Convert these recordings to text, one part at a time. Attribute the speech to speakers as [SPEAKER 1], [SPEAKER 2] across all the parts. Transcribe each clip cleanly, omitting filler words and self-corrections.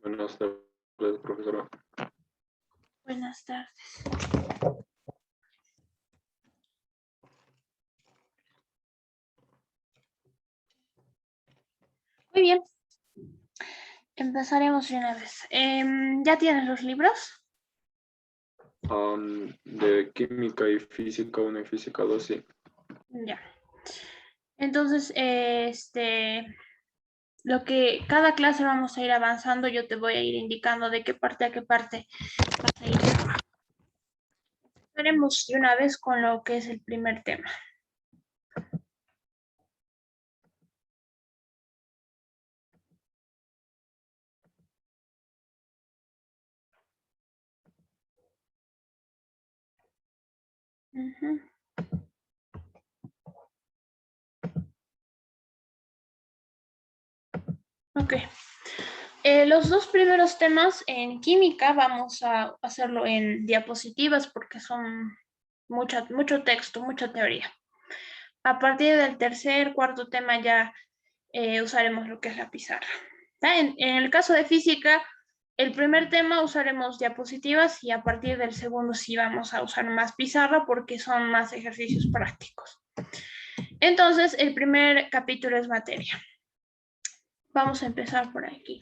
[SPEAKER 1] Buenas tardes, profesora.
[SPEAKER 2] Buenas tardes. Muy bien. Empezaremos de una vez. ¿Ya tienes los libros?
[SPEAKER 1] De química y física 1 y física 2, sí.
[SPEAKER 2] Ya. Entonces, lo que cada clase vamos a ir avanzando, yo te voy a ir indicando de qué parte a qué parte vas a ir. Empezaremos de una vez con lo que es el primer tema. Ujú. Ok. Los dos primeros temas en química vamos a hacerlo en diapositivas porque son mucho texto, mucha teoría. A partir del tercer, cuarto tema ya usaremos lo que es la pizarra. En el caso de física, el primer tema usaremos diapositivas y a partir del segundo sí vamos a usar más pizarra porque son más ejercicios prácticos. Entonces, el primer capítulo es materia. Vamos a empezar por aquí.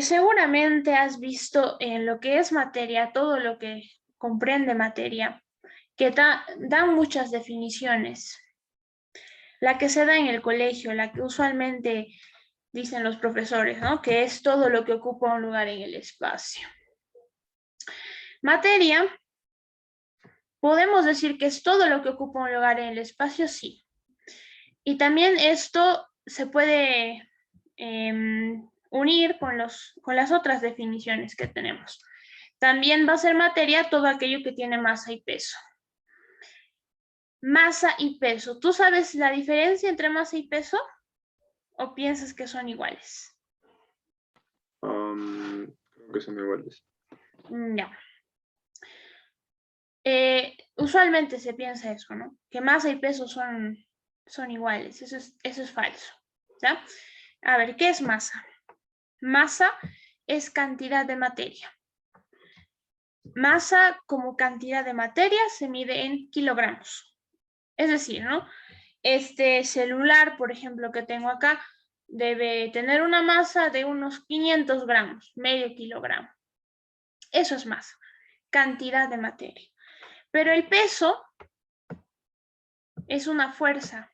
[SPEAKER 2] Seguramente has visto en lo que es materia, todo lo que comprende materia, que dan muchas definiciones. La que se da en el colegio, la que usualmente dicen los profesores, ¿no? Que es todo lo que ocupa un lugar en el espacio. Materia, podemos decir que es todo lo que ocupa un lugar en el espacio, sí. Y también esto se puede unir con las otras definiciones que tenemos. También va a ser materia todo aquello que tiene masa y peso. Masa y peso. ¿Tú sabes la diferencia entre masa y peso? ¿O piensas que son iguales?
[SPEAKER 1] Creo que son iguales.
[SPEAKER 2] No. Usualmente se piensa eso, ¿no? Que masa y peso son iguales. Eso es falso. ¿Ya? A ver, ¿qué es masa? Masa es cantidad de materia. Masa como cantidad de materia se mide en kilogramos. Es decir, ¿no? Este celular, por ejemplo, que tengo acá, debe tener una masa de unos 500 gramos, medio kilogramo. Eso es masa, cantidad de materia. Pero el peso es una fuerza.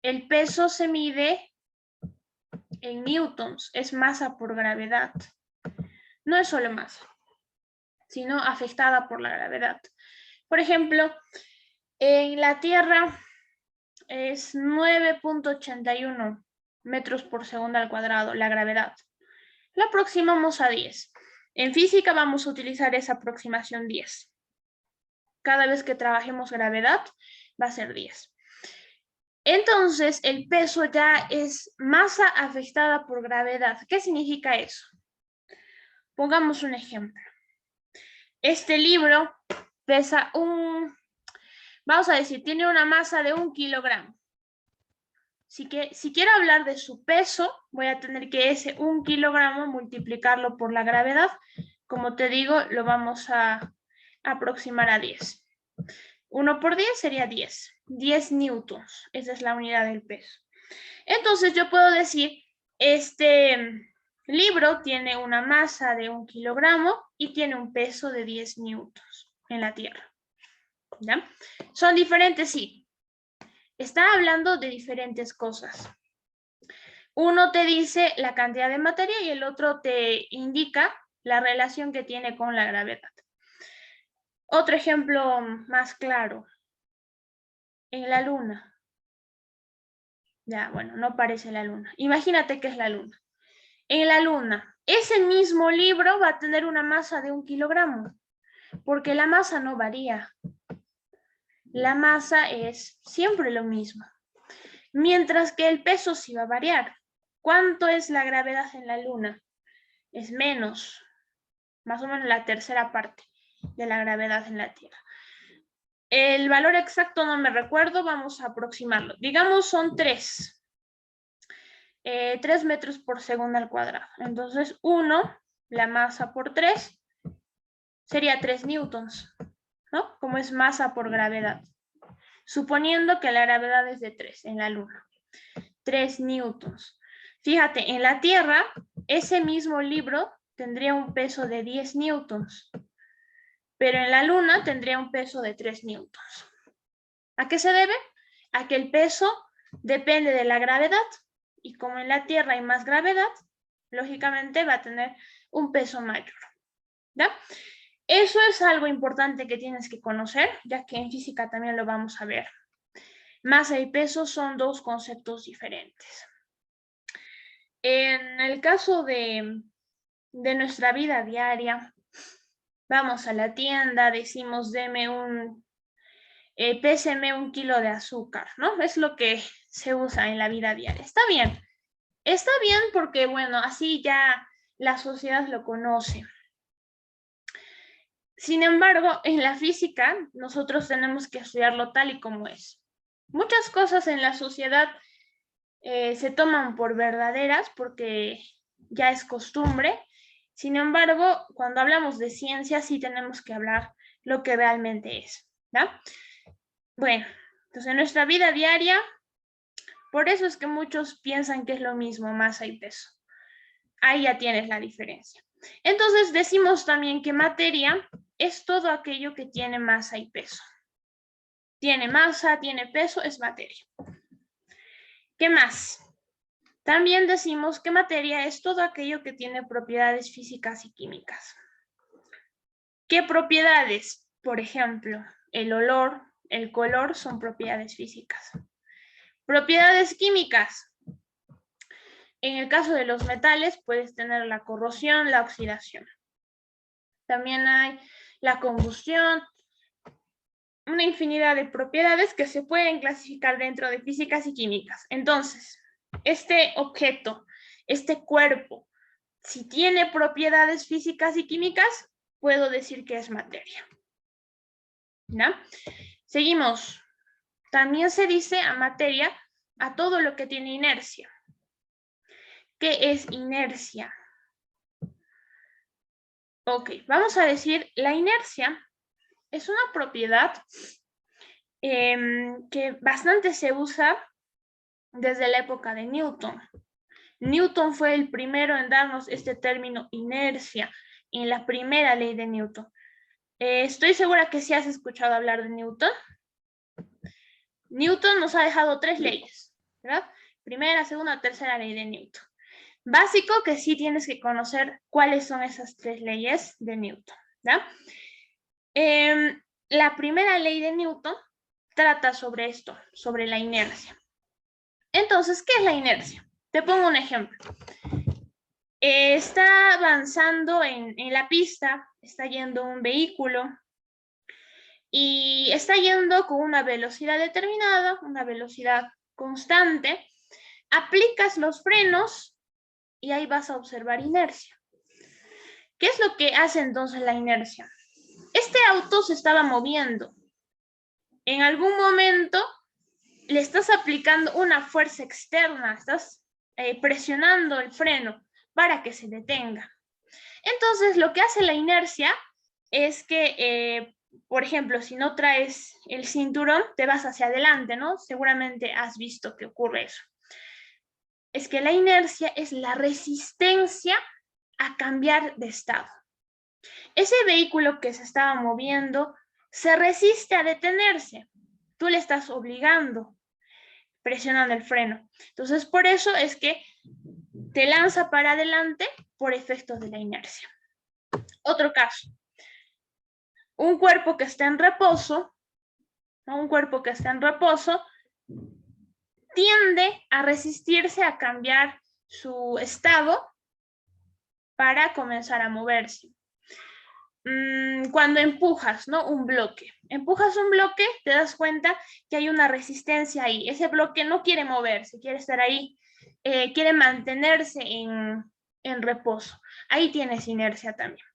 [SPEAKER 2] El peso se mide en newtons, es masa por gravedad. No es solo masa, sino afectada por la gravedad. Por ejemplo, en la Tierra es 9.81 metros por segundo al cuadrado, la gravedad. La aproximamos a 10. En física vamos a utilizar esa aproximación 10. Cada vez que trabajemos gravedad va a ser 10. Entonces, el peso ya es masa afectada por gravedad. ¿Qué significa eso? Pongamos un ejemplo. Este libro pesa vamos a decir, tiene una masa de 1 kilogramo. Si quiero hablar de su peso, voy a tener que ese 1 kilogramo multiplicarlo por la gravedad. Como te digo, lo vamos a aproximar a 10. 1 por 10 sería 10. 10 newtons. Esa es la unidad del peso. Entonces yo puedo decir, este libro tiene una masa de 1 kilogramo y tiene un peso de 10 newtons en la Tierra. ¿Ya? ¿Son diferentes? Sí. Está hablando de diferentes cosas. Uno te dice la cantidad de materia y el otro te indica la relación que tiene con la gravedad. Otro ejemplo más claro. En la luna. Ya, bueno, no parece la luna. Imagínate que es la luna. En la luna, ese mismo libro va a tener una masa de 1 kilogramo, porque la masa no varía. La masa es siempre lo mismo. Mientras que el peso sí va a variar. ¿Cuánto es la gravedad en la luna? Es menos, más o menos la tercera parte de la gravedad en la Tierra. El valor exacto no me recuerdo, vamos a aproximarlo. Digamos son 3. 3 metros por segundo al cuadrado. Entonces 1, la masa por 3, sería 3 newtons, ¿no? Como es masa por gravedad. Suponiendo que la gravedad es de 3 en la Luna. 3 newtons. Fíjate, en la Tierra, ese mismo libro tendría un peso de 10 newtons, pero en la Luna tendría un peso de 3 newtons. ¿A qué se debe? A que el peso depende de la gravedad, y como en la Tierra hay más gravedad, lógicamente va a tener un peso mayor. ¿Ya? Eso es algo importante que tienes que conocer, ya que en física también lo vamos a ver. Masa y peso son dos conceptos diferentes. En el caso de nuestra vida diaria, vamos a la tienda, decimos, péseme 1 kilo de azúcar, ¿no? Es lo que se usa en la vida diaria. Está bien porque, bueno, así ya la sociedad lo conoce. Sin embargo, en la física, nosotros tenemos que estudiarlo tal y como es. Muchas cosas en la sociedad se toman por verdaderas porque ya es costumbre. Sin embargo, cuando hablamos de ciencia, sí tenemos que hablar lo que realmente es, ¿ya? Bueno, entonces en nuestra vida diaria, por eso es que muchos piensan que es lo mismo masa y peso. Ahí ya tienes la diferencia. Entonces decimos también que materia es todo aquello que tiene masa y peso. Tiene masa, tiene peso, es materia. ¿Qué más? También decimos que materia es todo aquello que tiene propiedades físicas y químicas. ¿Qué propiedades? Por ejemplo, el olor, el color son propiedades físicas. Propiedades químicas. En el caso de los metales puedes tener la corrosión, la oxidación. También hay la combustión, una infinidad de propiedades que se pueden clasificar dentro de físicas y químicas. Entonces, este objeto, este cuerpo, si tiene propiedades físicas y químicas, puedo decir que es materia. ¿No? Seguimos. También se dice a materia a todo lo que tiene inercia. ¿Qué es inercia? Ok, vamos a decir la inercia es una propiedad que bastante se usa desde la época de Newton. Newton fue el primero en darnos este término inercia en la primera ley de Newton. Estoy segura que sí has escuchado hablar de Newton. Newton nos ha dejado 3 leyes, ¿verdad? Primera, segunda, tercera ley de Newton. Básico que sí tienes que conocer cuáles son esas 3 leyes de Newton, ¿verdad? La primera ley de Newton trata sobre esto, sobre la inercia. Entonces, ¿qué es la inercia? Te pongo un ejemplo. Está avanzando en la pista, está yendo un vehículo y está yendo con una velocidad determinada, una velocidad constante. Aplicas los frenos y ahí vas a observar inercia. ¿Qué es lo que hace entonces la inercia? Este auto se estaba moviendo. En algún momento le estás aplicando una fuerza externa, estás presionando el freno para que se detenga. Entonces, lo que hace la inercia es que, por ejemplo, si no traes el cinturón, te vas hacia adelante, ¿no? Seguramente has visto que ocurre eso. Es que la inercia es la resistencia a cambiar de estado. Ese vehículo que se estaba moviendo se resiste a detenerse. Tú le estás obligando, presionando el freno. Entonces, por eso es que te lanza para adelante por efectos de la inercia. Otro caso. Un cuerpo que está en reposo, ¿no? Un cuerpo que está en reposo tiende a resistirse a cambiar su estado para comenzar a moverse. Cuando empujas, ¿no? Un bloque. Empujas un bloque, te das cuenta que hay una resistencia ahí. Ese bloque no quiere moverse, quiere estar ahí, quiere mantenerse en reposo. Ahí tienes inercia también.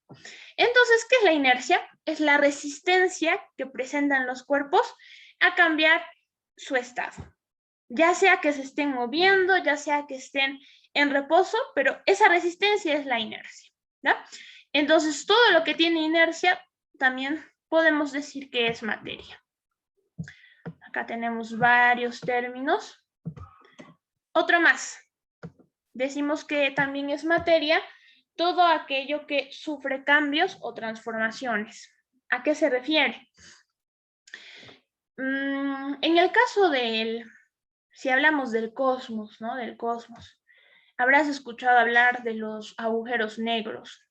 [SPEAKER 2] Entonces, ¿qué es la inercia? Es la resistencia que presentan los cuerpos a cambiar su estado. ya sea que se estén moviendo, ya sea que estén en reposo, pero esa resistencia es la inercia, ¿ya? Entonces, todo lo que tiene inercia también podemos decir que es materia. Acá tenemos varios términos. Otro más. Decimos que también es materia todo aquello que sufre cambios o transformaciones. ¿A qué se refiere? En el caso si hablamos del cosmos, ¿no? Del cosmos, habrás escuchado hablar de los agujeros negros,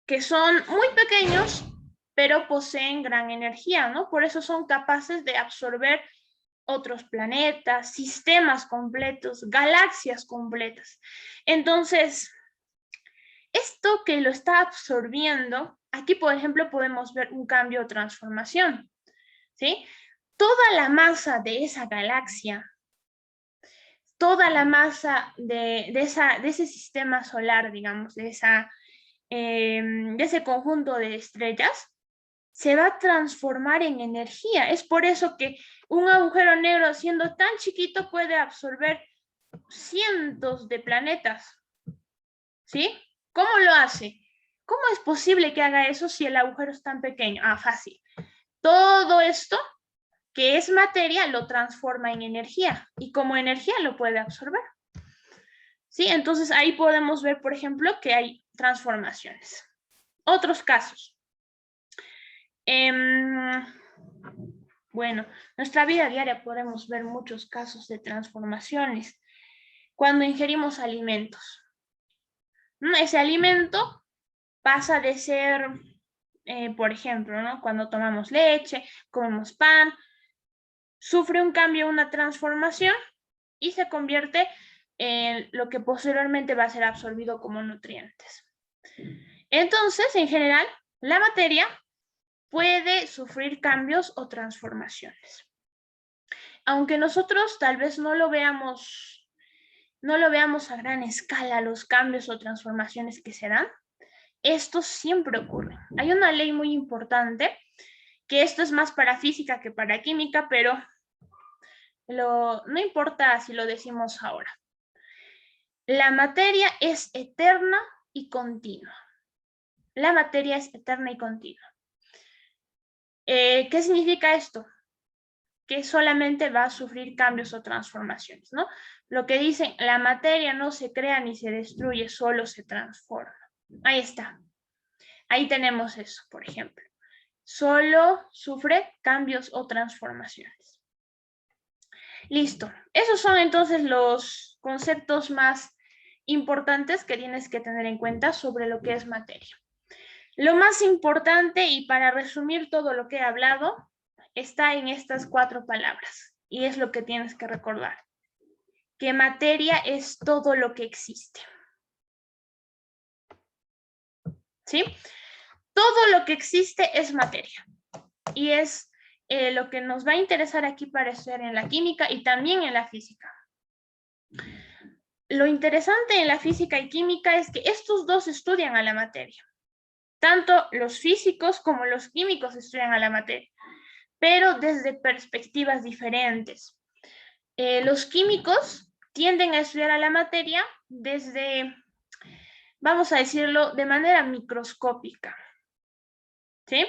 [SPEAKER 2] que son muy pequeños, pero poseen gran energía, ¿no? Por eso son capaces de absorber otros planetas, sistemas completos, galaxias completas. Entonces, esto que lo está absorbiendo, aquí, por ejemplo, podemos ver un cambio o transformación, ¿sí? Toda la masa de esa galaxia, toda la masa de ese sistema solar, digamos, de ese conjunto de estrellas, se va a transformar en energía. Es por eso que un agujero negro, siendo tan chiquito, puede absorber cientos de planetas. ¿Sí? ¿Cómo lo hace? ¿Cómo es posible que haga eso si el agujero es tan pequeño? Ah, fácil. Todo esto que es materia lo transforma en energía y como energía lo puede absorber. ¿Sí? Entonces ahí podemos ver, por ejemplo, que hay transformaciones. Otros casos. Bueno, en nuestra vida diaria podemos ver muchos casos de transformaciones cuando ingerimos alimentos. Ese alimento pasa de ser, por ejemplo, ¿no? Cuando tomamos leche, comemos pan, sufre un cambio, una transformación y se convierte en lo que posteriormente va a ser absorbido como nutrientes. Entonces, en general, la materia puede sufrir cambios o transformaciones. Aunque nosotros tal vez no lo veamos a gran escala los cambios o transformaciones que se dan, esto siempre ocurre. Hay una ley muy importante, que esto es más para física que para química, pero no importa si lo decimos ahora. La materia es eterna y continua. La materia es eterna y continua. ¿Qué significa esto? Que solamente va a sufrir cambios o transformaciones, ¿no? Lo que dicen, la materia no se crea ni se destruye, solo se transforma. Ahí está. Ahí tenemos eso, por ejemplo. Solo sufre cambios o transformaciones. Listo. Esos son entonces los conceptos más importantes que tienes que tener en cuenta sobre lo que es materia. Lo más importante, y para resumir todo lo que he hablado, está en estas 4 palabras, y es lo que tienes que recordar, que materia es todo lo que existe. ¿Sí? Todo lo que existe es materia, y es lo que nos va a interesar aquí para estudiar en la química y también en la física. Lo interesante en la física y química es que estos dos estudian a la materia. Tanto los físicos como los químicos estudian a la materia, pero desde perspectivas diferentes. Los químicos tienden a estudiar a la materia desde, vamos a decirlo, de manera microscópica, ¿sí?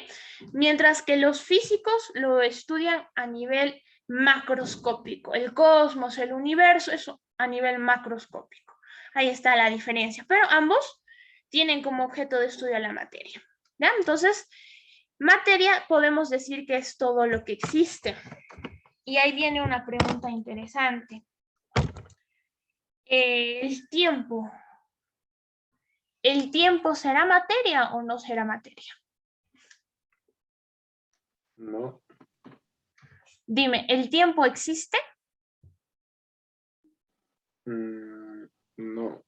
[SPEAKER 2] Mientras que los físicos lo estudian a nivel macroscópico, el cosmos, el universo, eso a nivel macroscópico. Ahí está la diferencia, pero ambos tienen como objeto de estudio la materia, ¿ya? Entonces, materia podemos decir que es todo lo que existe. Y ahí viene una pregunta interesante. El tiempo. ¿El tiempo será materia o no será materia?
[SPEAKER 1] No.
[SPEAKER 2] Dime, ¿el tiempo existe?
[SPEAKER 1] No.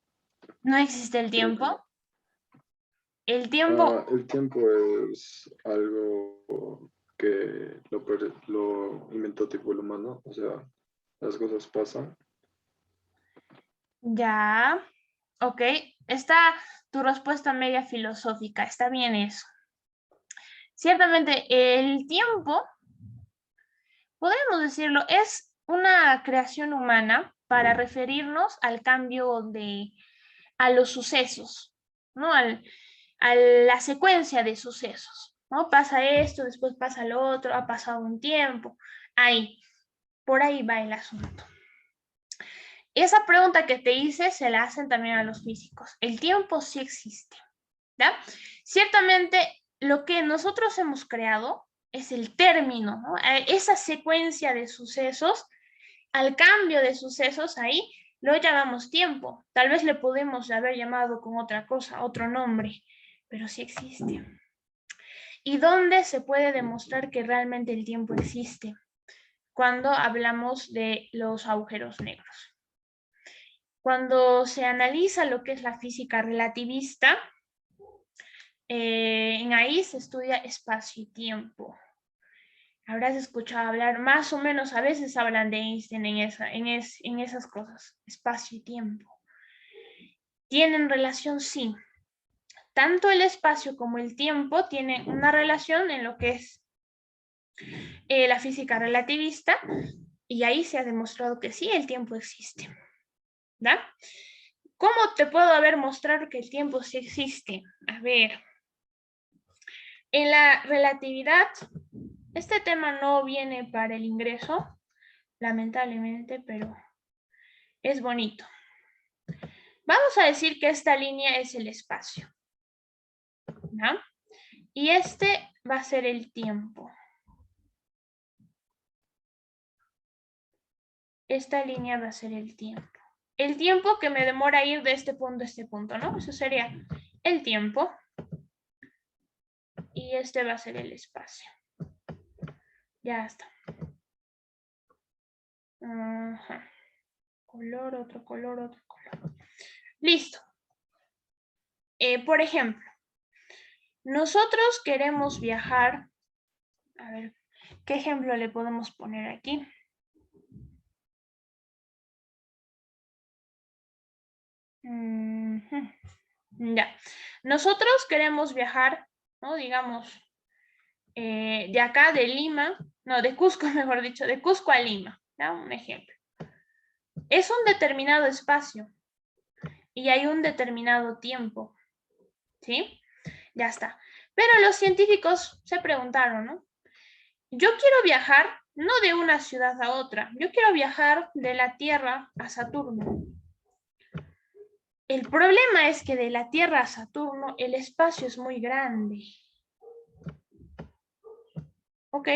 [SPEAKER 2] ¿No existe el
[SPEAKER 1] Creo que
[SPEAKER 2] tiempo?
[SPEAKER 1] no.
[SPEAKER 2] El tiempo,
[SPEAKER 1] El tiempo es algo que lo inventó tipo el humano, o sea, las cosas pasan.
[SPEAKER 2] ya, ok, está tu respuesta media filosófica, está bien eso. Ciertamente, el tiempo, podemos decirlo, es una creación humana para referirnos al cambio a los sucesos, ¿no? A la secuencia de sucesos, ¿no? Pasa esto, después pasa lo otro, ha pasado un tiempo, por ahí va el asunto. Esa pregunta que te hice se la hacen también a los físicos. El tiempo sí existe, ¿ya? Ciertamente, lo que nosotros hemos creado es el término, ¿no? Esa secuencia de sucesos, al cambio de sucesos ahí, lo llamamos tiempo. Tal vez le podemos haber llamado con otra cosa, otro nombre, pero sí existe. ¿Y dónde se puede demostrar que realmente el tiempo existe? Cuando hablamos de los agujeros negros. Cuando se analiza lo que es la física relativista, en ahí se estudia espacio y tiempo. Habrás escuchado hablar, más o menos, a veces hablan de Einstein en esas cosas, espacio y tiempo. ¿Tienen relación? Sí. Tanto el espacio como el tiempo tienen una relación en lo que es la física relativista, y ahí se ha demostrado que sí, el tiempo existe. ¿Da? ¿Cómo te puedo haber mostrado que el tiempo sí existe? A ver, en la relatividad, este tema no viene para el ingreso, lamentablemente, pero es bonito. Vamos a decir que esta línea es el espacio, ¿no? Y este va a ser el tiempo. Esta línea va a ser el tiempo. El tiempo que me demora ir de este punto a este punto, ¿no? Eso sería el tiempo. Y este va a ser el espacio. Ya está. Ajá. Color, otro color, otro color. Listo. Por ejemplo, nosotros queremos viajar. A ver, ¿qué ejemplo le podemos poner aquí? Ya. Nosotros queremos viajar, ¿no? Digamos, de acá, de Lima, no, de Cusco, mejor dicho, de Cusco a Lima, ¿ya? Un ejemplo. Es un determinado espacio y hay un determinado tiempo, ¿sí? Ya está. Pero los científicos se preguntaron, ¿no? Yo quiero viajar no de una ciudad a otra, yo quiero viajar de la Tierra a Saturno. El problema es que de la Tierra a Saturno el espacio es muy grande. ¿Ok?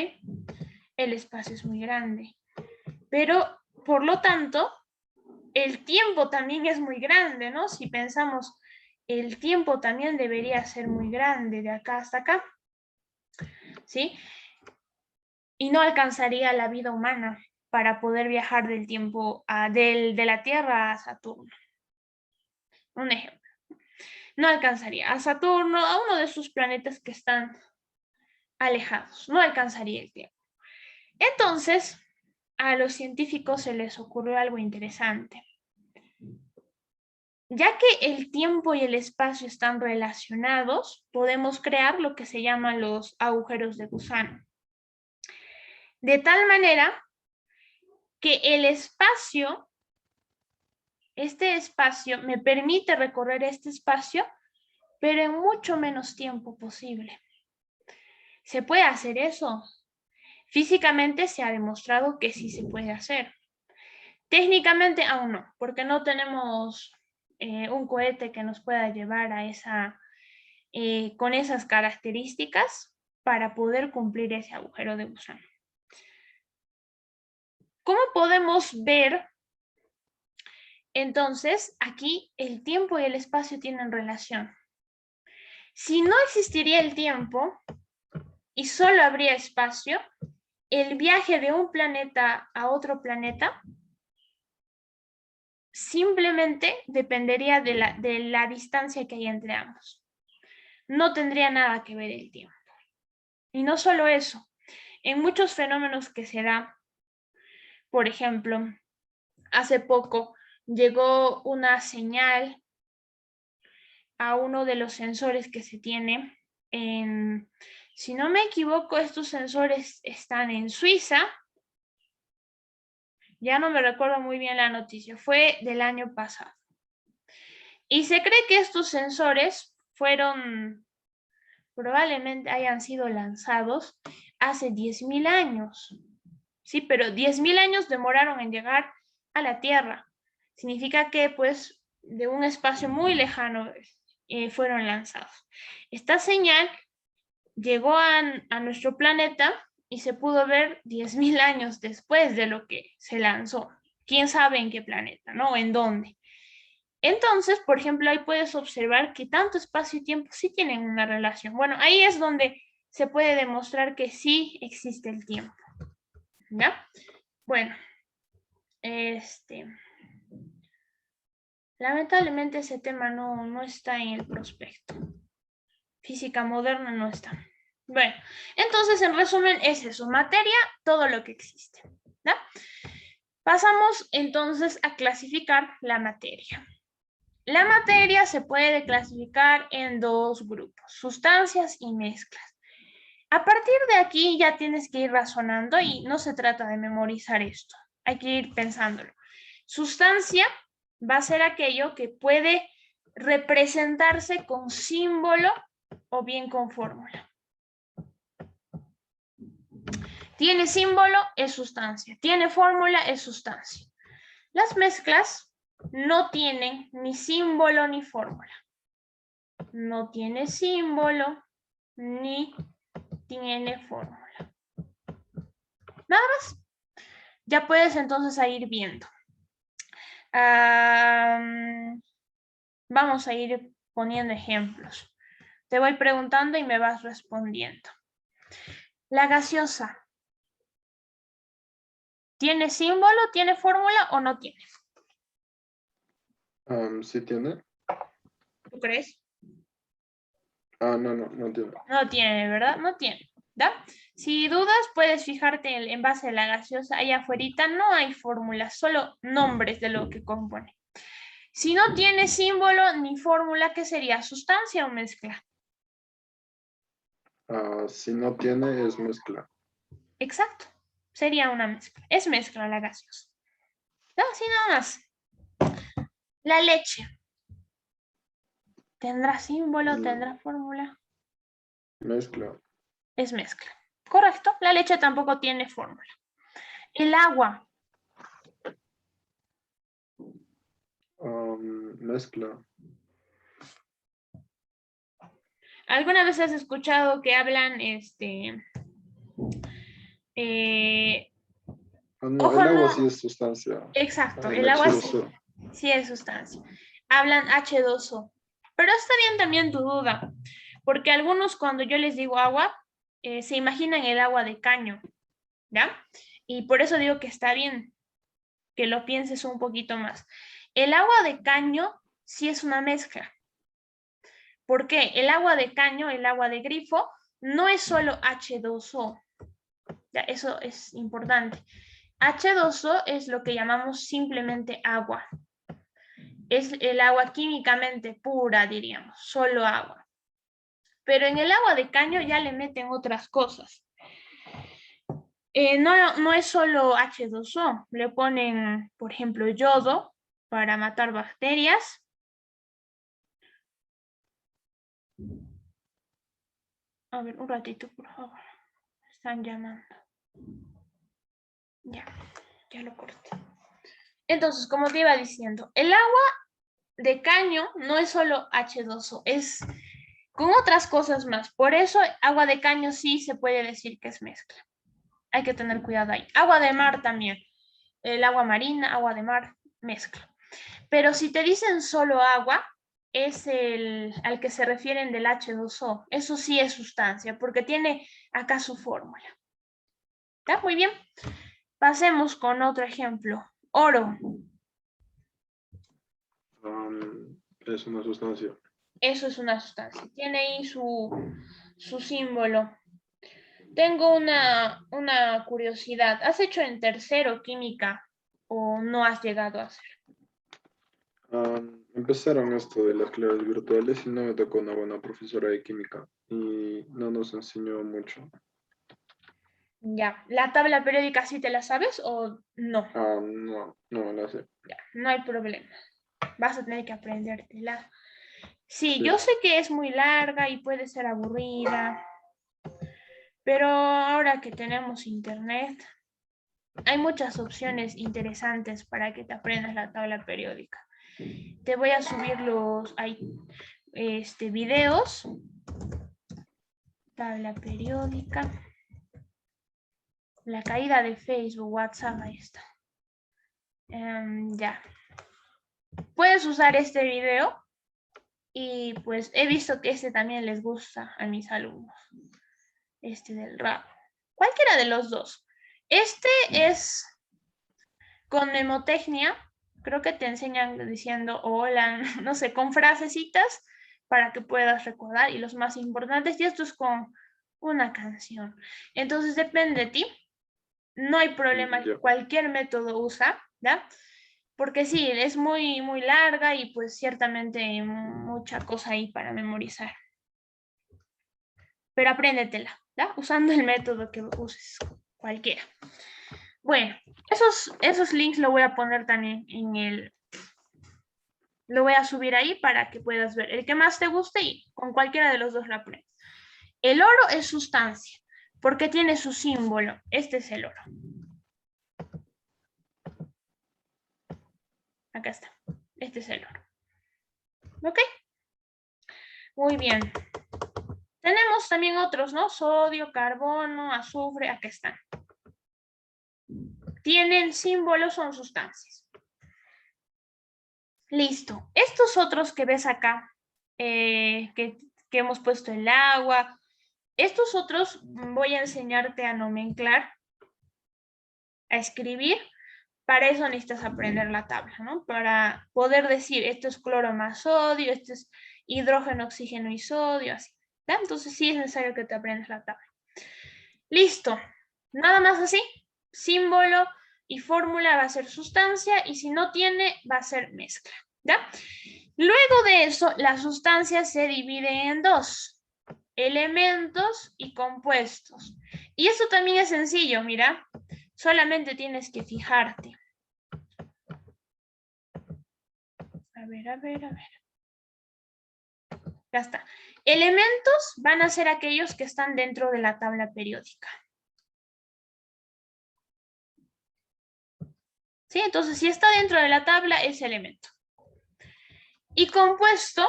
[SPEAKER 2] El espacio es muy grande. Pero, por lo tanto, el tiempo también es muy grande, ¿no? Si pensamos, el tiempo también debería ser muy grande de acá hasta acá. ¿Sí? Y no alcanzaría la vida humana para poder viajar del tiempo de la Tierra a Saturno. Un ejemplo. No alcanzaría a Saturno, a uno de sus planetas que están alejados. No alcanzaría el tiempo. Entonces, a los científicos se les ocurrió algo interesante. Ya que el tiempo y el espacio están relacionados, podemos crear lo que se llaman los agujeros de gusano. De tal manera que el espacio, este espacio me permite recorrer este espacio, pero en mucho menos tiempo posible. ¿Se puede hacer eso? Físicamente se ha demostrado que sí se puede hacer. Técnicamente aún no, porque no tenemos un cohete que nos pueda llevar a con esas características para poder cumplir ese agujero de gusano. ¿Cómo podemos ver? Entonces, aquí el tiempo y el espacio tienen relación. Si no existiría el tiempo y solo habría espacio, el viaje de un planeta a otro planeta simplemente dependería de la distancia que hay entre ambos. No tendría nada que ver el tiempo. Y no solo eso, en muchos fenómenos que se da, por ejemplo, hace poco llegó una señal a uno de los sensores que se tiene si no me equivoco, estos sensores están en Suiza Ya no me recuerdo muy bien la noticia, fue del año pasado. Y se cree que estos sensores probablemente hayan sido lanzados hace 10.000 años. Sí, pero 10.000 años demoraron en llegar a la Tierra. Significa que, pues, de un espacio muy lejano fueron lanzados. Esta señal llegó a nuestro planeta y se pudo ver 10.000 años después de lo que se lanzó. ¿Quién sabe en qué planeta, no? ¿En dónde? Entonces, por ejemplo, ahí puedes observar que tanto espacio y tiempo sí tienen una relación. Bueno, ahí es donde se puede demostrar que sí existe el tiempo. ¿Ya? Bueno, lamentablemente ese tema no está en el prospecto. Física moderna no está. Bueno, entonces en resumen es eso, materia, todo lo que existe. ¿Ya? Pasamos entonces a clasificar la materia. La materia se puede clasificar en dos grupos, sustancias y mezclas. A partir de aquí ya tienes que ir razonando y no se trata de memorizar esto, hay que ir pensándolo. Sustancia va a ser aquello que puede representarse con símbolo o bien con fórmula. Tiene símbolo, es sustancia. Tiene fórmula, es sustancia. Las mezclas no tienen ni símbolo ni fórmula. No tiene símbolo ni tiene fórmula. Nada más. Ya puedes entonces ir viendo. Vamos a ir poniendo ejemplos. Te voy preguntando y me vas respondiendo. La gaseosa. ¿Tiene símbolo, tiene fórmula o no tiene?
[SPEAKER 1] ¿Sí tiene?
[SPEAKER 2] ¿Tú crees?
[SPEAKER 1] No tiene.
[SPEAKER 2] No tiene, ¿verdad? No tiene. ¿Da? Si dudas, puedes fijarte en el envase de la gaseosa. Allá afuera no hay fórmulas, solo nombres de lo que compone. Si no tiene símbolo ni fórmula, ¿qué sería? ¿Sustancia o mezcla?
[SPEAKER 1] Si no tiene, es mezcla.
[SPEAKER 2] Exacto. Sería una mezcla. Es mezcla la gaseosa. No, sí, nada más. La leche. ¿Tendrá símbolo? ¿Tendrá fórmula?
[SPEAKER 1] Mezcla.
[SPEAKER 2] Es mezcla. Correcto. La leche tampoco tiene fórmula. El agua.
[SPEAKER 1] Mezcla.
[SPEAKER 2] ¿Alguna vez has escuchado que hablan
[SPEAKER 1] No,
[SPEAKER 2] ojo,
[SPEAKER 1] el agua
[SPEAKER 2] no,
[SPEAKER 1] sí es sustancia.
[SPEAKER 2] exacto,
[SPEAKER 1] El
[SPEAKER 2] el agua
[SPEAKER 1] H2O.
[SPEAKER 2] sí es sustancia. Hablan H2O. Pero está bien también tu duda, porque algunos cuando yo les digo agua, se imaginan el agua de caño, ¿ya? Y por eso digo que está bien que lo pienses un poquito más. El agua de caño sí es una mezcla. ¿Por qué? El agua de caño, el agua de grifo, no es solo H2O. Ya, eso es importante. H2O es lo que llamamos simplemente agua. Es el agua químicamente pura, diríamos, solo agua. Pero en el agua de caño ya le meten otras cosas. No es solo H2O, le ponen, por ejemplo, yodo para matar bacterias. A ver, un ratito, por favor. Están llamando. Ya lo corté. Entonces, como te iba diciendo, el agua de caño no es solo H2O, es con otras cosas más. Por eso, agua de caño sí se puede decir que es mezcla. Hay que tener cuidado ahí. Agua de mar también. El agua marina, agua de mar, mezcla. Pero si te dicen solo agua, es al que se refieren del H2O. Eso sí es sustancia, porque tiene acá su fórmula. ¿Está? Muy bien. Pasemos con otro ejemplo. Oro.
[SPEAKER 1] Es una sustancia.
[SPEAKER 2] Eso es una sustancia. Tiene ahí su símbolo. Tengo una curiosidad. ¿Has hecho en tercero química o no has llegado a hacer?
[SPEAKER 1] Empezaron esto de las clases virtuales y no me tocó una buena profesora de química y no nos enseñó mucho.
[SPEAKER 2] Ya, ¿la tabla periódica sí te la sabes o no?
[SPEAKER 1] No, no la sé.
[SPEAKER 2] Ya, no hay problema. Vas a tener que aprendértela. Sí,
[SPEAKER 1] Sí.
[SPEAKER 2] yo sé que es muy larga y puede ser aburrida, pero ahora que tenemos internet, hay muchas opciones interesantes para que te aprendas la tabla periódica. Te voy a subir los videos. Tabla periódica. La caída de Facebook, WhatsApp, ahí está. Ya. Puedes usar este video y pues he visto que este también les gusta a mis alumnos. Este del rap. Cualquiera de los dos. Este es con mnemotecnia. Creo que te enseñan diciendo hola, no sé, con frasecitas para que puedas recordar y los más importantes. Y esto es con una canción. Entonces depende de ti. No hay problema,
[SPEAKER 1] Ya.
[SPEAKER 2] cualquier método usa, ¿ya? Porque sí, es muy, muy larga y pues ciertamente hay mucha cosa ahí para memorizar. Pero apréndetela, ¿ya? Usando el método que uses, cualquiera. Bueno, esos links lo voy a poner también lo voy a subir ahí para que puedas ver el que más te guste y con cualquiera de los dos la aprendes. El oro es sustancia, porque tiene su símbolo. Este es el oro. Acá está. Este es el oro. ¿Ok? Muy bien. Tenemos también otros, ¿no? Sodio, carbono, azufre, aquí están. Tienen símbolos, son sustancias. Listo. Estos otros que ves acá, que hemos puesto el agua, estos otros voy a enseñarte a nomenclar, a escribir. Para eso necesitas aprender la tabla, ¿no? Para poder decir, esto es cloro más sodio, esto es hidrógeno, oxígeno y sodio, así. ¿Ya? Entonces sí es necesario que te aprendas la tabla. Listo. Nada más así. Símbolo y fórmula va a ser sustancia y si no tiene va a ser mezcla. ¿Ya? Luego de eso, la sustancia se divide en dos. Elementos y compuestos. Y eso también es sencillo, mira. Solamente tienes que fijarte. A ver. Ya está. Elementos van a ser aquellos que están dentro de la tabla periódica. ¿Sí? Entonces, si está dentro de la tabla, es elemento. Y compuesto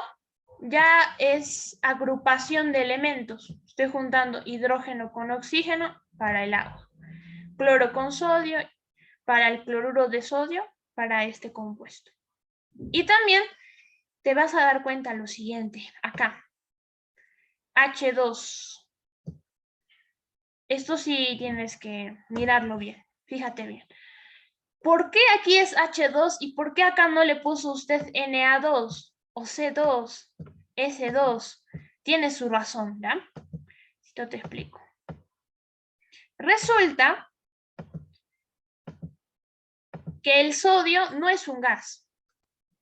[SPEAKER 2] ya es agrupación de elementos. Estoy juntando hidrógeno con oxígeno para el agua. Cloro con sodio para el cloruro de sodio para este compuesto. Y también te vas a dar cuenta lo siguiente, acá. H2. Esto sí tienes que mirarlo bien, fíjate bien. ¿Por qué aquí es H2 y por qué acá no le puso usted Na2 o C2, S2? Tiene su razón, ¿ya? Yo te explico. Resulta que el sodio no es un gas.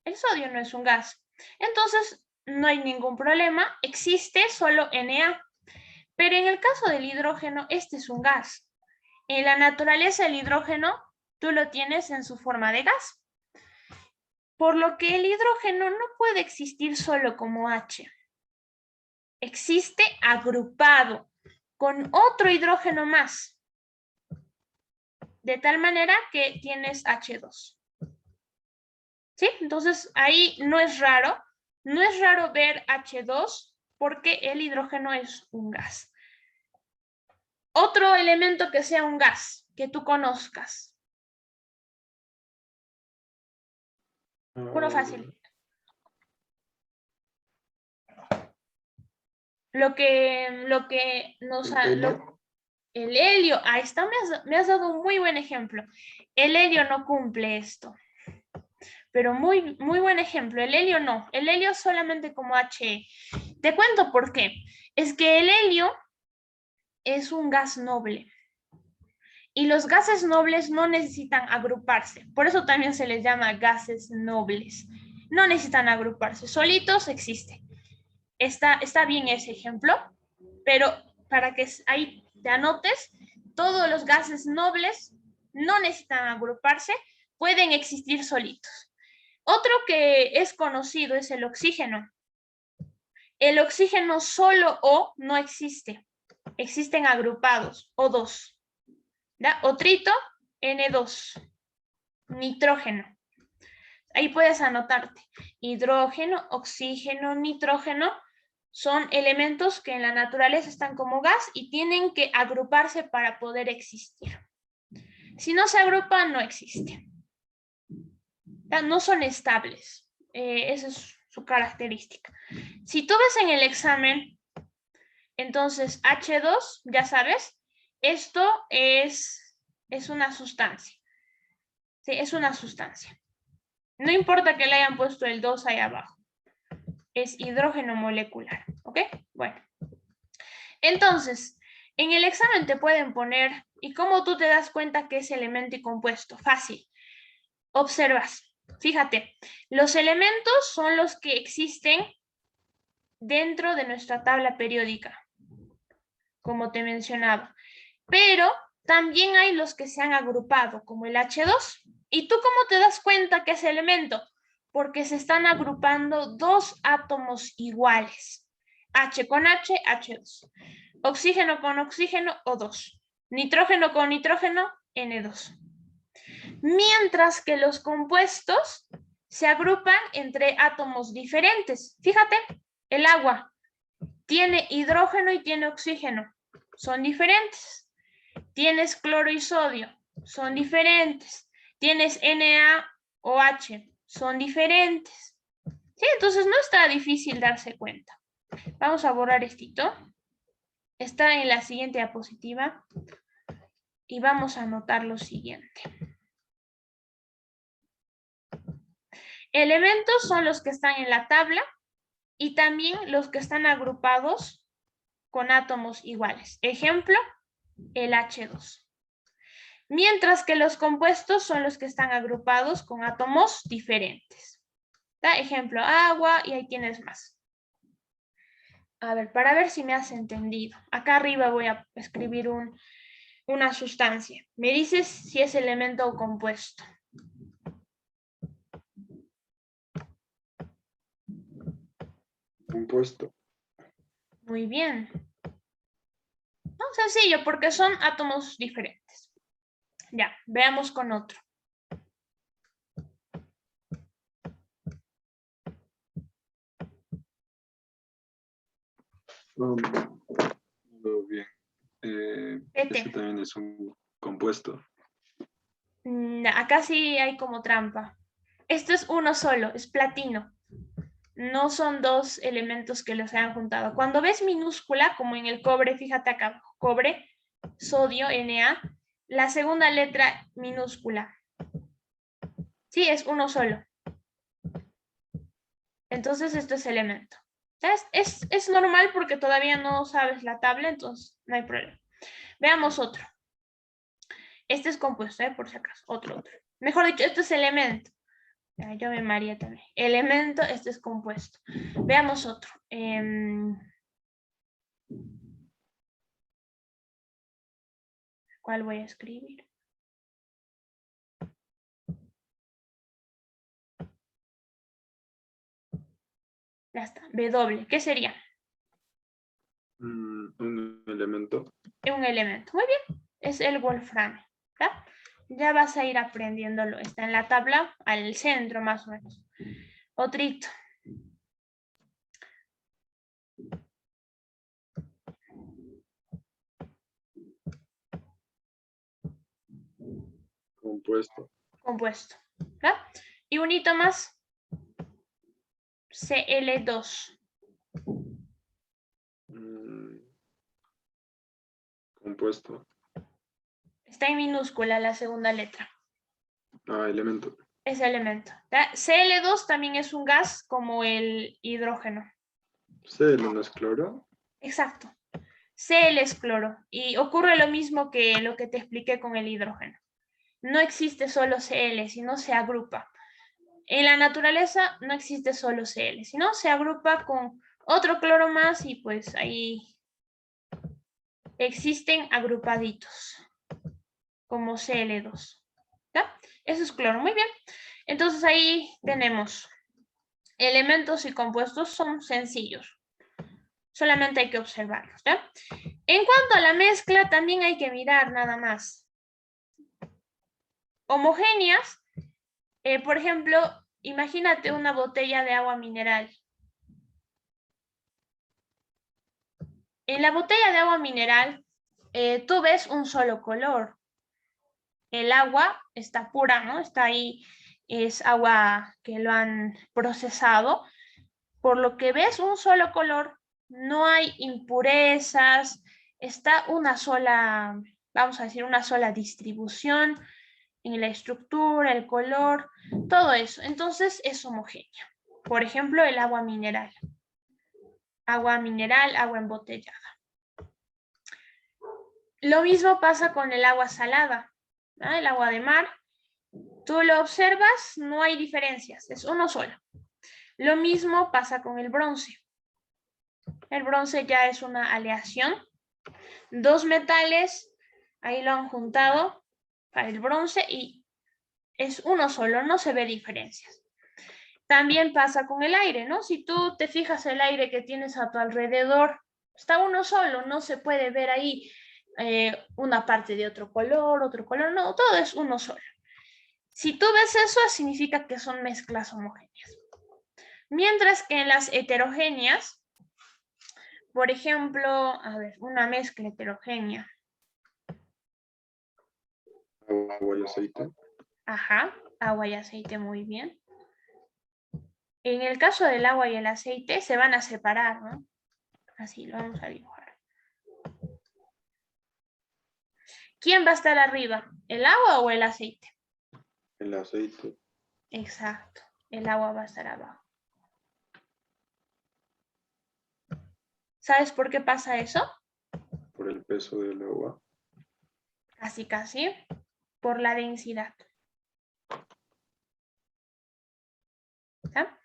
[SPEAKER 2] El sodio no es un gas. Entonces, no hay ningún problema. Existe solo Na. Pero en el caso del hidrógeno, este es un gas. En la naturaleza, el hidrógeno, tú lo tienes en su forma de gas. Por lo que el hidrógeno no puede existir solo como H. Existe agrupado con otro hidrógeno más. De tal manera que tienes H2. ¿Sí? Entonces, ahí no es raro ver H2 porque el hidrógeno es un gas. Otro elemento que sea un gas, que tú conozcas. Uno fácil. Lo que nos ha... El helio, ahí está, me has dado un muy buen ejemplo. El helio no cumple esto. Pero muy, muy buen ejemplo. El helio no. El helio solamente como He. Te cuento por qué. Es que el helio es un gas noble. Y los gases nobles no necesitan agruparse. Por eso también se les llama gases nobles. No necesitan agruparse. Solitos existen. Está bien ese ejemplo, pero para que ahí te anotes, todos los gases nobles no necesitan agruparse, pueden existir solitos. Otro que es conocido es el oxígeno. El oxígeno solo O no existe. Existen agrupados, O2. ¿Ya? Otrito, N2. Nitrógeno. Ahí puedes anotarte. Hidrógeno, oxígeno, nitrógeno son elementos que en la naturaleza están como gas y tienen que agruparse para poder existir. Si no se agrupan, no existen. No son estables. Esa es su característica. Si tú ves en el examen, entonces H2, ya sabes, esto es una sustancia. Sí, es una sustancia. No importa que le hayan puesto el 2 ahí abajo. Es hidrógeno molecular. ¿Ok? Bueno. Entonces, en el examen te pueden poner, ¿y cómo tú te das cuenta que es elemento y compuesto? Fácil. Observas. Fíjate, los elementos son los que existen dentro de nuestra tabla periódica, como te mencionaba. Pero también hay los que se han agrupado, como el H2. ¿Y tú cómo te das cuenta que es elemento? Porque se están agrupando dos átomos iguales. H con H, H2. Oxígeno con oxígeno, O2. Nitrógeno con nitrógeno, N2. Mientras que los compuestos se agrupan entre átomos diferentes. Fíjate, el agua tiene hidrógeno y tiene oxígeno. Son diferentes. Tienes cloro y sodio. Son diferentes. Tienes NaOH. Son diferentes. ¿Sí? Entonces no está difícil darse cuenta. Vamos a borrar esto. Está en la siguiente diapositiva. Y vamos a anotar lo siguiente. Elementos son los que están en la tabla y también los que están agrupados con átomos iguales. Ejemplo, el H2. Mientras que los compuestos son los que están agrupados con átomos diferentes. ¿Da? Ejemplo, agua, y ahí tienes más. A ver, para ver si me has entendido. Acá arriba voy a escribir una sustancia. Me dices si es elemento o compuesto.
[SPEAKER 1] Compuesto.
[SPEAKER 2] Muy bien. No, sencillo, porque son átomos diferentes. Ya, veamos con otro.
[SPEAKER 1] Bien. Este también es un compuesto.
[SPEAKER 2] Acá sí hay como trampa. Esto es uno solo, es platino. No son dos elementos que los hayan juntado. Cuando ves minúscula, como en el cobre, fíjate acá, cobre, sodio, Na, la segunda letra minúscula. Sí, es uno solo. Entonces esto es elemento. Es normal porque todavía no sabes la tabla, entonces no hay problema. Veamos otro. Este es compuesto, por si acaso. Otro. Mejor dicho, esto es elemento. Yo me maría también. Elemento, este es compuesto. Veamos otro. ¿Cuál voy a escribir? Ya está. W. ¿Qué sería?
[SPEAKER 1] Un elemento.
[SPEAKER 2] Un elemento. Muy bien. Es el wolframio. ¿Verdad? Ya vas a ir aprendiéndolo. Está en la tabla al centro más o menos. Otrito.
[SPEAKER 1] Compuesto.
[SPEAKER 2] Compuesto. ¿Verdad? Y un hito más. Cl2.
[SPEAKER 1] Compuesto.
[SPEAKER 2] Está en minúscula la segunda letra.
[SPEAKER 1] Elemento.
[SPEAKER 2] Es elemento. ¿Verdad? Cl2 también es un gas como el hidrógeno.
[SPEAKER 1] Cl no es cloro.
[SPEAKER 2] Exacto. Cl es cloro. Y ocurre lo mismo que lo que te expliqué con el hidrógeno. No existe solo Cl, sino se agrupa. En la naturaleza no existe solo Cl, sino se agrupa con otro cloro más y pues ahí existen agrupaditos. como Cl2. ¿Ya? Eso es cloro, muy bien. Entonces ahí tenemos elementos y compuestos, son sencillos. Solamente hay que observarlos, ¿ya? En cuanto a la mezcla, también hay que mirar nada más. Homogéneas, por ejemplo, imagínate una botella de agua mineral. En la botella de agua mineral, tú ves un solo color. El agua está pura, ¿no? Está ahí, es agua que lo han procesado. Por lo que ves un solo color, no hay impurezas, está una sola, vamos a decir, una sola distribución en la estructura, el color, todo eso. Entonces es homogéneo. Por ejemplo, el agua mineral. Agua mineral, agua embotellada. Lo mismo pasa con el agua salada, ¿no? El agua de mar. Tú lo observas, no hay diferencias, es uno solo. Lo mismo pasa con el bronce. El bronce ya es una aleación. Dos metales, ahí lo han juntado para el bronce y es uno solo, no se ve diferencias. También pasa con el aire, ¿no? Si tú te fijas el aire que tienes a tu alrededor, está uno solo, no se puede ver ahí una parte de otro color, no, todo es uno solo. Si tú ves eso, significa que son mezclas homogéneas. Mientras que en las heterogéneas, por ejemplo, a ver, una mezcla heterogénea.
[SPEAKER 1] Agua y aceite.
[SPEAKER 2] Ajá, agua y aceite, muy bien. En el caso del agua y el aceite se van a separar, ¿no? Así lo vamos a dibujar. ¿Quién va a estar arriba? ¿El agua o el aceite?
[SPEAKER 1] El aceite.
[SPEAKER 2] Exacto, el agua va a estar abajo. ¿Sabes por qué pasa eso?
[SPEAKER 1] Por el peso del agua.
[SPEAKER 2] Casi, casi, por la densidad. ¿Ya?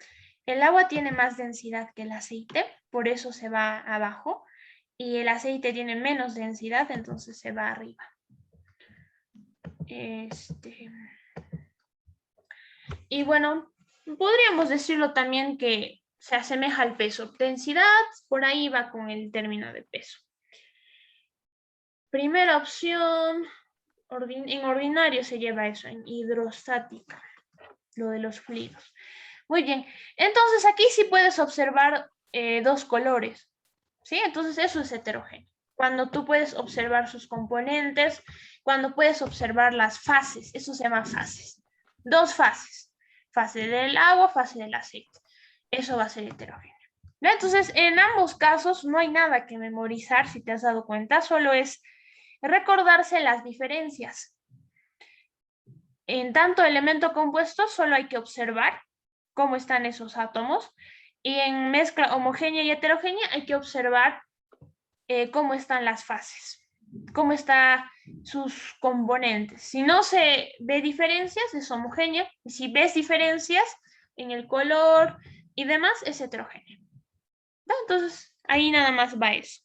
[SPEAKER 2] El agua tiene más densidad que el aceite, por eso se va abajo, y el aceite tiene menos densidad, entonces se va arriba. Y bueno, podríamos decirlo también que se asemeja al peso. Densidad, por ahí va con el término de peso. Primera opción, en ordinario se lleva eso, en hidrostática, lo de los fluidos. Muy bien, entonces aquí sí puedes observar dos colores, ¿sí? Entonces eso es heterogéneo. Cuando tú puedes observar sus componentes, cuando puedes observar las fases, eso se llama fases. Dos fases, fase del agua, fase del aceite. Eso va a ser heterogéneo. Entonces, en ambos casos no hay nada que memorizar, si te has dado cuenta, solo es recordarse las diferencias. En tanto elemento compuesto, solo hay que observar cómo están esos átomos, y en mezcla homogénea y heterogénea hay que observar cómo están las fases, cómo están sus componentes. Si no se ve diferencias, es homogénea, y si ves diferencias en el color y demás, es heterogénea. ¿No? Entonces, ahí nada más va eso.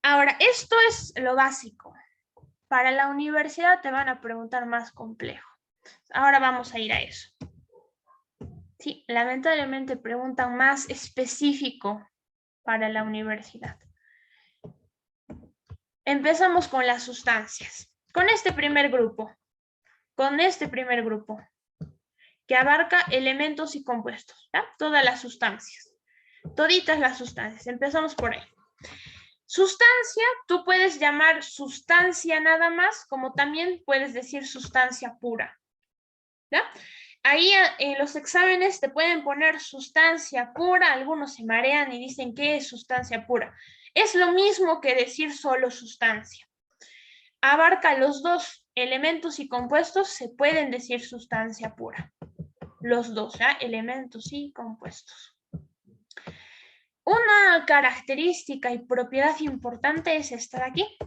[SPEAKER 2] Ahora, esto es lo básico. Para la universidad te van a preguntar más complejo. Ahora vamos a ir a eso. Sí, lamentablemente preguntan más específico para la universidad. Empezamos con las sustancias. Con este primer grupo, que abarca elementos y compuestos, ¿ya? Todas las sustancias, toditas las sustancias. Empezamos por ahí. Sustancia, tú puedes llamar sustancia nada más, como también puedes decir sustancia pura, ¿ya? Ahí en los exámenes te pueden poner sustancia pura, algunos se marean y dicen ¿qué es sustancia pura? Es lo mismo que decir solo sustancia. Abarca los dos, elementos y compuestos, se pueden decir sustancia pura. Los dos, ¿ya? Elementos y compuestos. Una característica y propiedad importante es esta de aquí.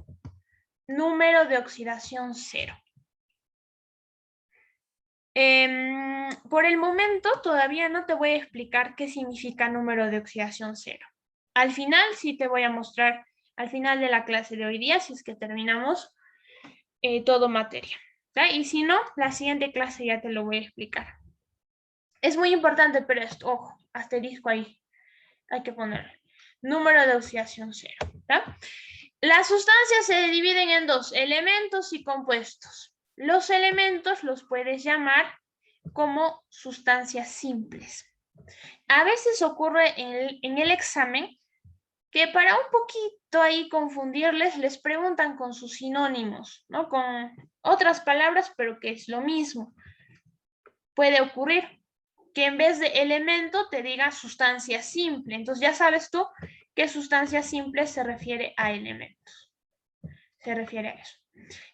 [SPEAKER 2] Número de oxidación 0. Por el momento todavía no te voy a explicar qué significa número de oxidación 0. Al final sí te voy a mostrar, al final de la clase de hoy día, si es que terminamos, todo materia. ¿Ya? Y si no, la siguiente clase ya te lo voy a explicar. Es muy importante, pero esto, ojo, asterisco ahí. Hay que ponerle. Número de oxidación 0. ¿Ya? Las sustancias se dividen en dos, elementos y compuestos. Los elementos los puedes llamar como sustancias simples. A veces ocurre en el examen que para un poquito ahí confundirles, les preguntan con sus sinónimos, ¿no? Con otras palabras, pero que es lo mismo. Puede ocurrir que en vez de elemento te diga sustancia simple. Entonces ya sabes tú que sustancia simple se refiere a elementos. Se refiere a eso.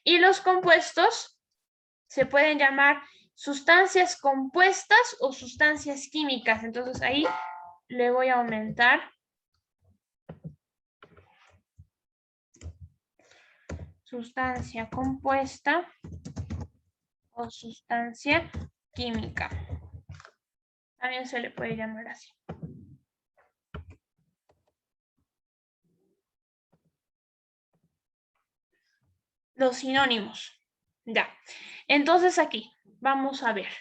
[SPEAKER 2] Y los compuestos se pueden llamar sustancias compuestas o sustancias químicas. Entonces ahí le voy a aumentar. Sustancia compuesta o sustancia química. También se le puede llamar así. Los sinónimos. Ya. Entonces aquí vamos a ver.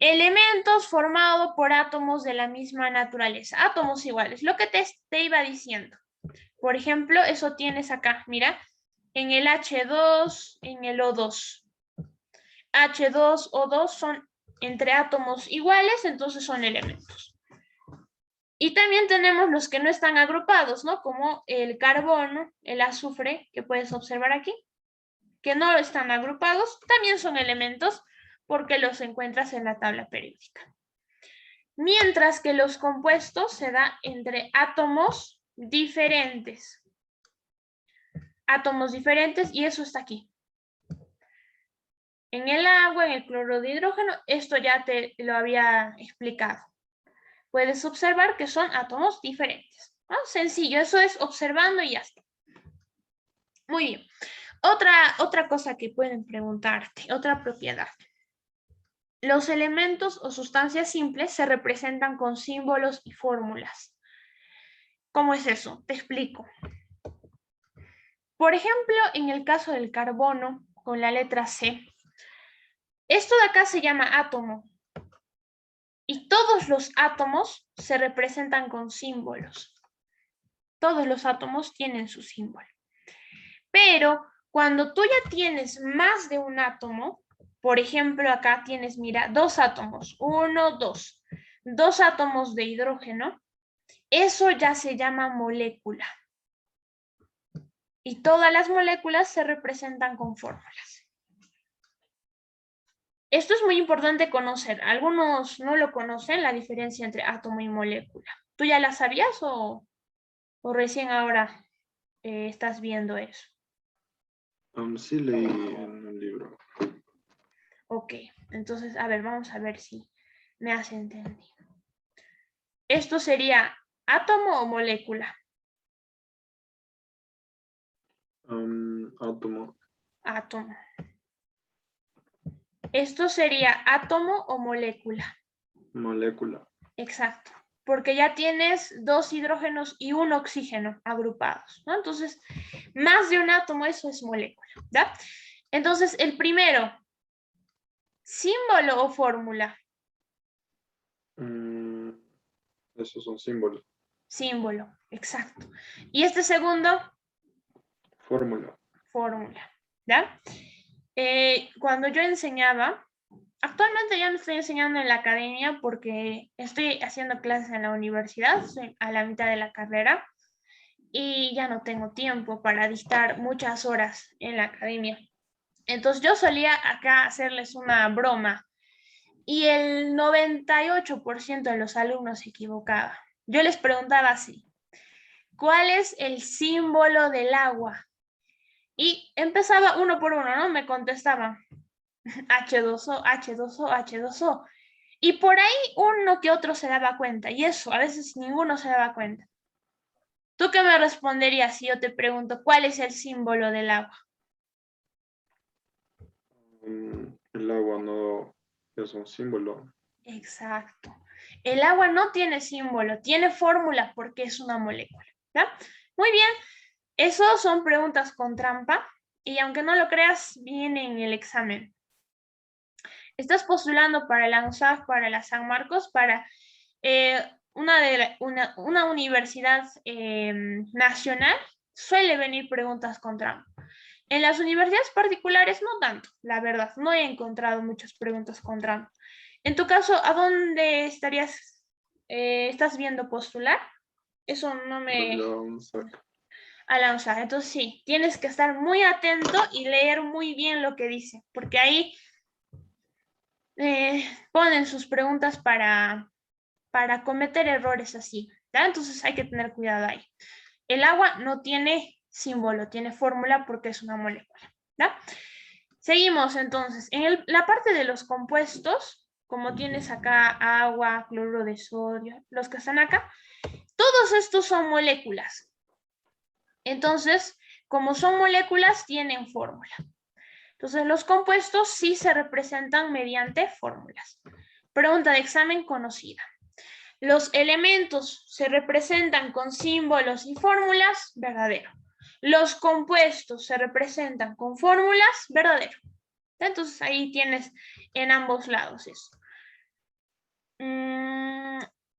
[SPEAKER 2] Elementos formados por átomos de la misma naturaleza. Átomos iguales. Lo que te iba diciendo. Por ejemplo, eso tienes acá. Mira. En el H2, en el O2. H2, O2 son entre átomos iguales, entonces son elementos. Y también tenemos los que no están agrupados, ¿no? Como el carbono, el azufre, que puedes observar aquí, que no están agrupados, también son elementos porque los encuentras en la tabla periódica. Mientras que los compuestos se dan entre átomos diferentes. Átomos diferentes y eso está aquí. En el agua, en el cloruro de hidrógeno, esto ya te lo había explicado. Puedes observar que son átomos diferentes. ¿No? Sencillo, eso es observando y ya está. Muy bien. Otra cosa que pueden preguntarte, otra propiedad. Los elementos o sustancias simples se representan con símbolos y fórmulas. ¿Cómo es eso? Te explico. Por ejemplo, en el caso del carbono, con la letra C, esto de acá se llama átomo. Y todos los átomos se representan con símbolos. Todos los átomos tienen su símbolo. Pero cuando tú ya tienes más de un átomo, por ejemplo, acá tienes, mira, dos átomos, 1, 2, dos átomos de hidrógeno, eso ya se llama molécula. Y todas las moléculas se representan con fórmulas. Esto es muy importante conocer. Algunos no lo conocen, la diferencia entre átomo y molécula. ¿Tú ya la sabías o recién ahora estás viendo eso?
[SPEAKER 1] Sí leí en un libro.
[SPEAKER 2] Ok, entonces, a ver, vamos a ver si me has entendido. ¿Esto sería átomo o molécula?
[SPEAKER 1] Átomo.
[SPEAKER 2] Átomo. ¿Esto sería átomo o molécula?
[SPEAKER 1] Molécula.
[SPEAKER 2] Exacto, porque ya tienes dos hidrógenos y un oxígeno agrupados, ¿no? Entonces, más de un átomo, eso es molécula, ¿ya? Entonces, el primero, ¿símbolo o fórmula?
[SPEAKER 1] Esos son símbolos.
[SPEAKER 2] Símbolo, exacto. ¿Y este segundo?
[SPEAKER 1] Fórmula.
[SPEAKER 2] Fórmula, ¿ya? Cuando yo enseñaba, actualmente ya no estoy enseñando en la academia porque estoy haciendo clases en la universidad, estoy a la mitad de la carrera y ya no tengo tiempo para dictar muchas horas en la academia. Entonces yo solía acá hacerles una broma y el 98% de los alumnos se equivocaba. Yo les preguntaba así, ¿cuál es el símbolo del agua? Y empezaba uno por uno, ¿no? Me contestaban H2O, H2O, H2O. Y por ahí uno que otro se daba cuenta. Y eso, a veces ninguno se daba cuenta. ¿Tú qué me responderías si yo te pregunto cuál es el símbolo del agua?
[SPEAKER 1] El agua no es un símbolo.
[SPEAKER 2] Exacto. El agua no tiene símbolo, tiene fórmula porque es una molécula. ¿Ya? Muy bien. Esas son preguntas con trampa y aunque no lo creas, viene en el examen. Estás postulando para la UNSAF, para la San Marcos, para una universidad nacional, suele venir preguntas con trampa. En las universidades particulares no tanto, la verdad, no he encontrado muchas preguntas con trampa. En tu caso, ¿a dónde estás viendo postular? Eso no me... A la UNSAF. Entonces sí, tienes que estar muy atento y leer muy bien lo que dice, porque ahí ponen sus preguntas para cometer errores así, ¿ya? Entonces hay que tener cuidado ahí. El agua no tiene símbolo, tiene fórmula porque es una molécula, ¿ya? Seguimos entonces. En la parte de los compuestos, como tienes acá agua, cloruro de sodio, los que están acá, todos estos son moléculas. Entonces, como son moléculas, tienen fórmula. Entonces, los compuestos sí se representan mediante fórmulas. Pregunta de examen conocida. Los elementos se representan con símbolos y fórmulas, verdadero. Los compuestos se representan con fórmulas, verdadero. Entonces, ahí tienes en ambos lados eso.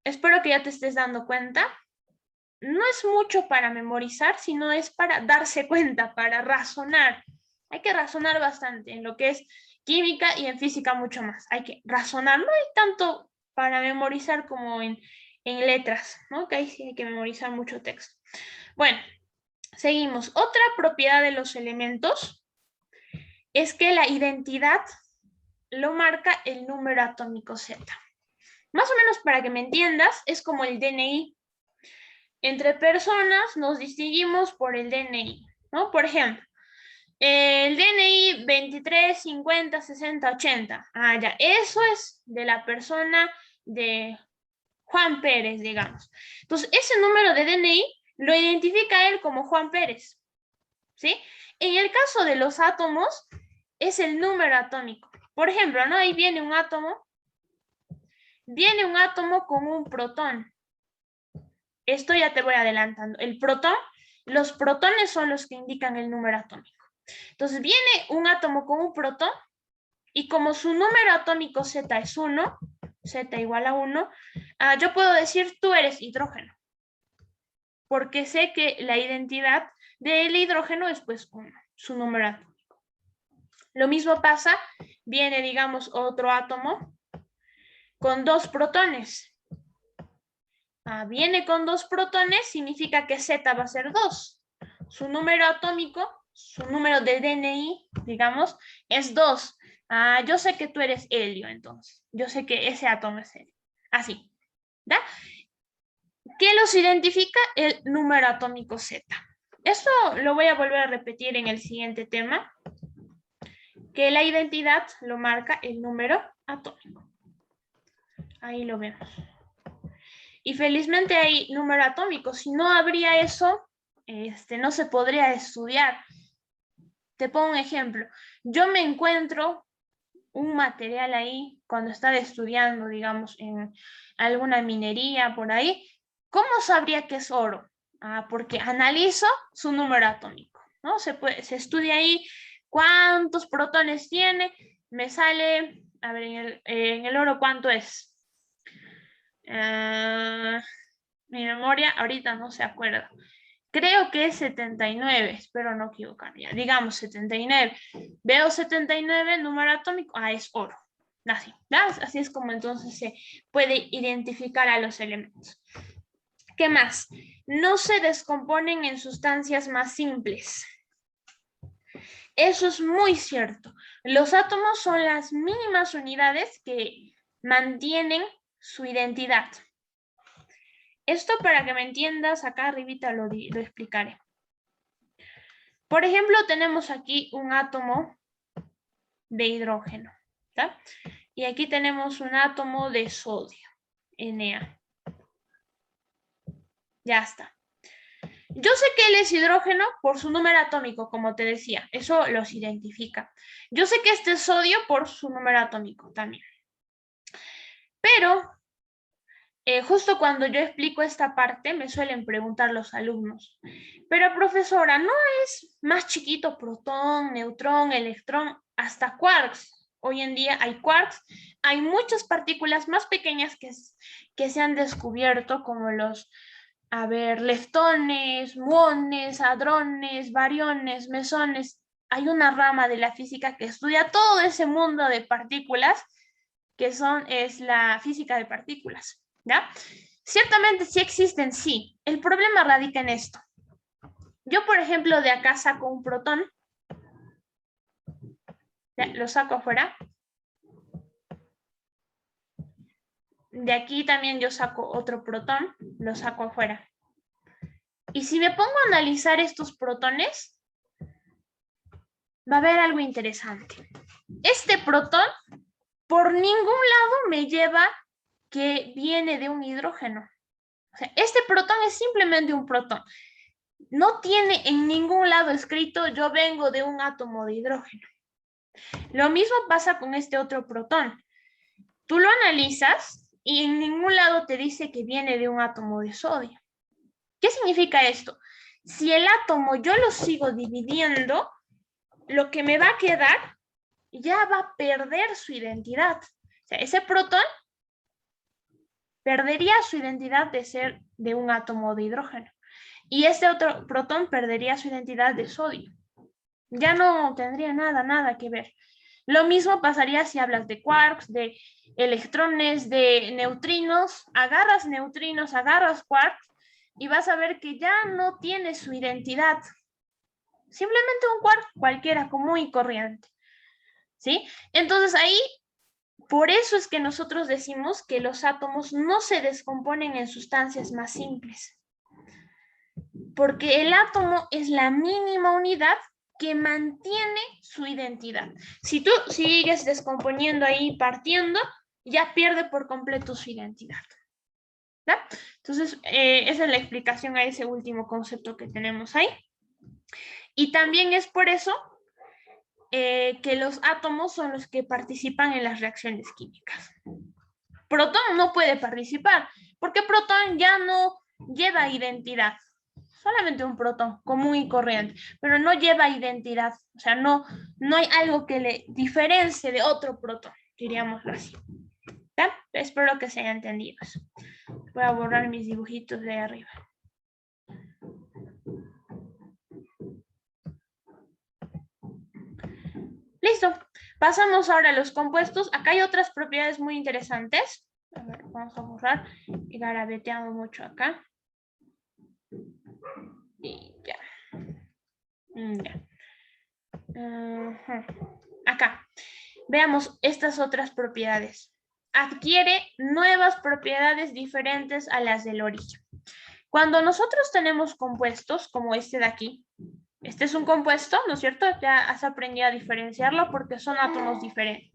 [SPEAKER 2] Espero que ya te estés dando cuenta. No es mucho para memorizar, sino es para darse cuenta, para razonar. Hay que razonar bastante en lo que es química y en física mucho más. Hay que razonar, no hay tanto para memorizar como en letras, ¿no? Que ahí sí hay que memorizar mucho texto. Bueno, seguimos. Otra propiedad de los elementos es que la identidad lo marca el número atómico Z. Más o menos para que me entiendas, es como el DNI. Entre personas nos distinguimos por el DNI, ¿no? Por ejemplo, el DNI 23, 50, 60, 80. Ah, ya, eso es de la persona de Juan Pérez, digamos. Entonces, ese número de DNI lo identifica él como Juan Pérez, ¿sí? En el caso de los átomos, es el número atómico. Por ejemplo, ¿no? Ahí viene un átomo con un protón. Esto ya te voy adelantando. El protón, los protones son los que indican el número atómico. Entonces viene un átomo con un protón y como su número atómico Z es 1, Z igual a 1, yo puedo decir tú eres hidrógeno. Porque sé que la identidad del hidrógeno es pues 1, su número atómico. Lo mismo pasa, viene digamos otro átomo con 2 protones. Viene con 2 protones, significa que Z va a ser 2. Su número atómico, su número de DNI, digamos, es 2. Yo sé que tú eres helio, entonces. Yo sé que ese átomo es helio. Así, ¿da? ¿Qué los identifica? El número atómico Z. Esto lo voy a volver a repetir en el siguiente tema, que la identidad lo marca el número atómico. Ahí lo vemos. Y felizmente hay número atómico. Si no habría eso, no se podría estudiar. Te pongo un ejemplo. Yo me encuentro un material ahí cuando estaba estudiando, digamos, en alguna minería por ahí. ¿Cómo sabría que es oro? Porque analizo su número atómico, ¿no? Se estudia ahí cuántos protones tiene. Me sale, a ver, en el oro, ¿cuánto es? Mi memoria ahorita no se acuerda. Creo que es 79, espero no equivocarme. Ya, digamos 79. Veo 79, número atómico, es oro. Así, así es como entonces se puede identificar a los elementos. ¿Qué más? No se descomponen en sustancias más simples. Eso es muy cierto. Los átomos son las mínimas unidades que mantienen su identidad. Esto para que me entiendas, acá arribita lo explicaré. Por ejemplo, tenemos aquí un átomo de hidrógeno, ¿tá? Y aquí tenemos un átomo de sodio, Na. Ya está. Yo sé que él es hidrógeno por su número atómico, como te decía. Eso los identifica. Yo sé que este es sodio por su número atómico también. Pero justo cuando yo explico esta parte, me suelen preguntar los alumnos, pero profesora, ¿no es más chiquito protón, neutrón, electrón, hasta quarks? Hoy en día hay quarks, hay muchas partículas más pequeñas que se han descubierto, como los, leptones, muones, hadrones, bariones, mesones. Hay una rama de la física que estudia todo ese mundo de partículas, es la física de partículas, ¿ya? Ciertamente sí existen, sí. El problema radica en esto. Yo, por ejemplo, de acá saco un protón, ¿ya? Lo saco afuera. De aquí también yo saco otro protón, lo saco afuera. Y si me pongo a analizar estos protones, va a haber algo interesante. Este protón, por ningún lado me lleva que viene de un hidrógeno. O sea, este protón es simplemente un protón. No tiene en ningún lado escrito yo vengo de un átomo de hidrógeno. Lo mismo pasa con este otro protón. Tú lo analizas y en ningún lado te dice que viene de un átomo de sodio. ¿Qué significa esto? Si el átomo yo lo sigo dividiendo, lo que me va a quedar ya va a perder su identidad. O sea, ese protón perdería su identidad de ser de un átomo de hidrógeno. Y este otro protón perdería su identidad de sodio. Ya no tendría nada que ver. Lo mismo pasaría si hablas de quarks, de electrones, de neutrinos. Agarras neutrinos, agarras quarks y vas a ver que ya no tiene su identidad. Simplemente un quark cualquiera, común y corriente. ¿Sí? Entonces ahí, por eso es que nosotros decimos que los átomos no se descomponen en sustancias más simples. Porque el átomo es la mínima unidad que mantiene su identidad. Si tú sigues descomponiendo ahí, partiendo, ya pierde por completo su identidad. ¿Ya? Entonces, esa es la explicación a ese último concepto que tenemos ahí. Y también es por eso que los átomos son los que participan en las reacciones químicas. Protón no puede participar, porque protón ya no lleva identidad. Solamente un protón común y corriente, pero no lleva identidad. O sea, no hay algo que le diferencie de otro protón, diríamoslo así. ¿Ya? Espero que se haya entendido eso. Voy a borrar mis dibujitos de arriba. Listo. Pasamos ahora a los compuestos. Acá hay otras propiedades muy interesantes. A ver, vamos a borrar. Y garabeteando mucho acá. Y ya. Ya. Acá. Veamos estas otras propiedades. Adquiere nuevas propiedades diferentes a las del origen. Cuando nosotros tenemos compuestos, como este de aquí, este es un compuesto, ¿no es cierto? Ya has aprendido a diferenciarlo porque son átomos diferentes.